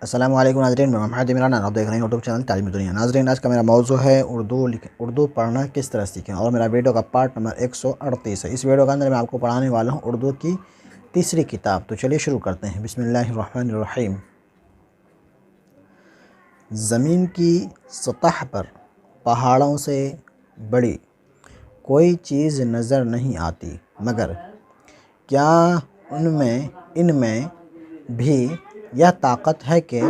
السلام علیکم ناظرین، میں محمد عمران، آپ دیکھ رہے ہیں یوٹیوب چینل تعلیمی دنیا۔ ناظرین، آج کا میرا موضوع ہے اردو پڑھنا کس طرح سیکھیں، اور میرا ویڈیو کا پارٹ نمبر 138 ہے۔ اس ویڈیو کے اندر میں آپ کو پڑھانے والا ہوں اردو کی تیسری کتاب۔ تو چلیے شروع کرتے ہیں۔ بسم اللہ الرحمن الرحیم۔ زمین کی سطح پر پہاڑوں سے بڑی کوئی چیز نظر نہیں آتی، مگر کیا ان میں بھی یہ طاقت ہے کہ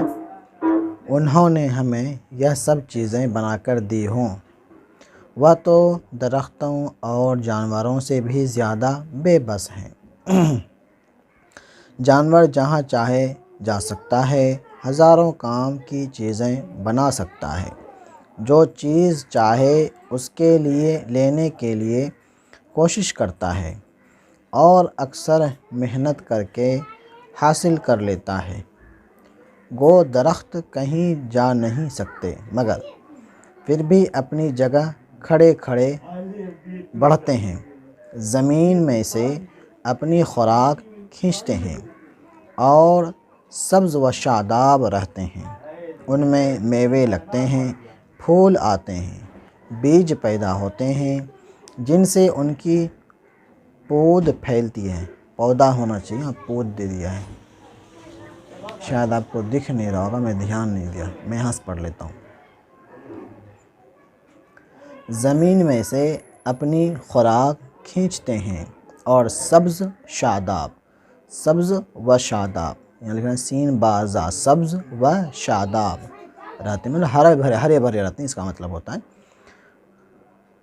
انہوں نے ہمیں یہ سب چیزیں بنا کر دی ہوں۔ وہ تو درختوں اور جانوروں سے بھی زیادہ بے بس ہیں۔ جانور جہاں چاہے جا سکتا ہے، ہزاروں کام کی چیزیں بنا سکتا ہے، جو چیز چاہے اس کے لیے لینے کے لیے کوشش کرتا ہے اور اکثر محنت کر کے حاصل کر لیتا ہے۔ گو درخت کہیں جا نہیں سکتے، مگر پھر بھی اپنی جگہ کھڑے کھڑے بڑھتے ہیں، زمین میں سے اپنی خوراک کھینچتے ہیں اور سبز و شاداب رہتے ہیں۔ ان میں میوے لگتے ہیں، پھول آتے ہیں، بیج پیدا ہوتے ہیں جن سے ان کی پود پھیلتی ہے۔ پودا ہونا چاہیے، پود دے دیا ہے، شاید آپ کو دکھ نہیں رہا ہوگا، میں دھیان نہیں دیا، میں یہاں سے پڑھ لیتا ہوں۔ زمین میں سے اپنی خوراک کھینچتے ہیں اور سبز و شاداب یہاں لکھنا سین بازا، سبز و شاداب رہتے ہیں، مطلب ہرے بھرے رہتے ہیں، اس کا مطلب ہوتا ہے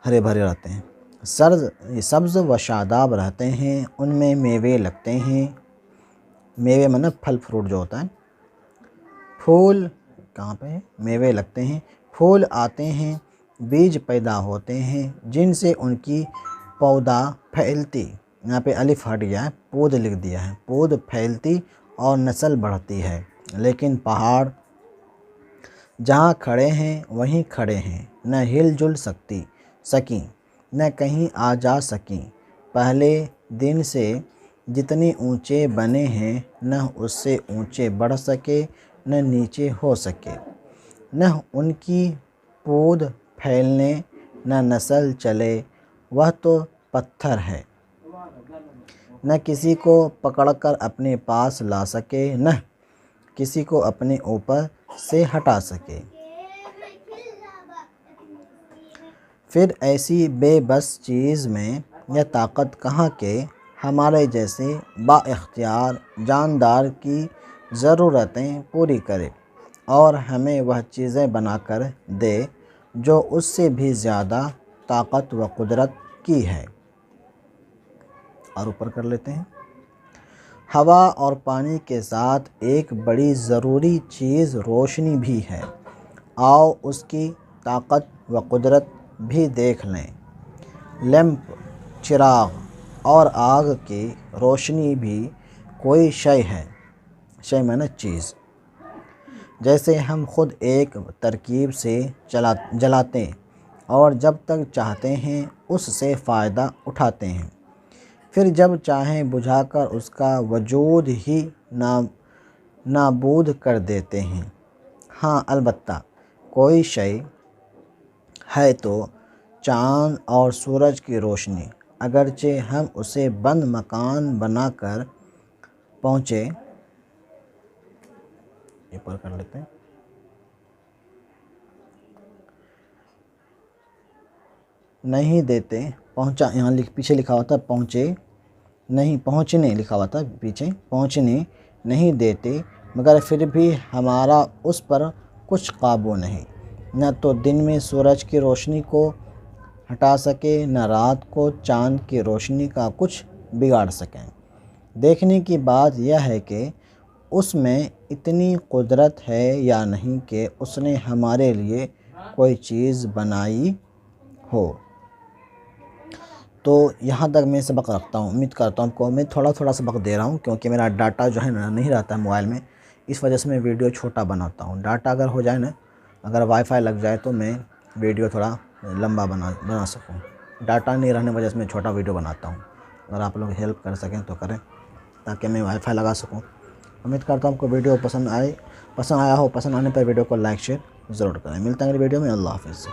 ہرے بھرے رہتے ہیں۔ سبز و شاداب رہتے ہیں، ان میں میوے لگتے ہیں، میوے مطلب پھل فروٹ جو ہوتا ہے، پھول کہاں پہ میوے لگتے ہیں، پھول آتے ہیں، بیج پیدا ہوتے ہیں جن سے ان کی پودا پھیلتی، یہاں پہ الف ہٹ گیا ہے، پود لکھ دیا ہے، پود پھیلتی اور نسل بڑھتی ہے۔ لیکن پہاڑ جہاں کھڑے ہیں وہیں کھڑے ہیں، نہ ہل جل سکیں، نہ کہیں آ جا سکیں۔ پہلے دن سے جتنے اونچے بنے ہیں، نہ اس سے اونچے بڑھ سکے نہ نیچے ہو سکے، نہ ان کی پود پھیلنے نہ نسل چلے۔ وہ تو پتھر ہے، نہ کسی کو پکڑ کر اپنے پاس لا سکے، نہ کسی کو اپنے اوپر سے ہٹا سکے۔ پھر ایسی بے بس چیز میں یہ طاقت کہاں کہ ہمارے جیسے با اختیار جاندار کی ضرورتیں پوری کرے اور ہمیں وہ چیزیں بنا کر دے جو اس سے بھی زیادہ طاقت و قدرت کی ہے۔ اور اوپر کر لیتے ہیں۔ ہوا اور پانی کے ساتھ ایک بڑی ضروری چیز روشنی بھی ہے، آؤ اس کی طاقت و قدرت بھی دیکھ لیں۔ لیمپ، چراغ اور آگ کی روشنی بھی کوئی شے ہے، شے معنی چیز، جیسے ہم خود ایک ترکیب سے جلاتے اور جب تک چاہتے ہیں اس سے فائدہ اٹھاتے ہیں، پھر جب چاہیں بجھا کر اس کا وجود ہی نابود کر دیتے ہیں۔ ہاں، البتہ کوئی شے ہے تو چاند اور سورج کی روشنی، اگرچہ ہم اسے بند مکان بنا کر پہنچے یہ پر کر لیتے ہیں نہیں دیتے پہنچا، یہاں پیچھے لکھا ہوا تھا پہنچنے لکھا ہوا تھا پیچھے، پہنچنے نہیں دیتے، مگر پھر بھی ہمارا اس پر کچھ قابو نہیں، نہ تو دن میں سورج کی روشنی کو ہٹا سکے، نہ رات کو چاند کی روشنی کا کچھ بگاڑ سکیں۔ دیکھنے کی بات یہ ہے کہ اس میں اتنی قدرت ہے یا نہیں کہ اس نے ہمارے لیے کوئی چیز بنائی ہو۔ تو یہاں تک میں سبق رکھتا ہوں، امید کرتا ہوں کو میں تھوڑا سبق دے رہا ہوں، کیونکہ میرا ڈاٹا جو ہے نا نہیں رہتا ہے موبائل میں، اس وجہ سے میں ویڈیو چھوٹا بناتا ہوں۔ ڈاٹا اگر ہو جائے نا، اگر وائی فائی لگ جائے تو میں ویڈیو تھوڑا لمبا بنا سکوں۔ ڈاٹا نہیں رہنے کی وجہ سے میں چھوٹا ویڈیو بناتا ہوں، اگر آپ لوگ ہیلپ کر سکیں تو کریں تاکہ میں وائی فائی لگا سکوں۔ امید کرتا ہوں آپ کو ویڈیو پسند آیا ہو. پسند آنے پر ویڈیو کو لائک شیئر ضرور کریں. ملتے ہیں اگلی ویڈیو میں. اللہ حافظ.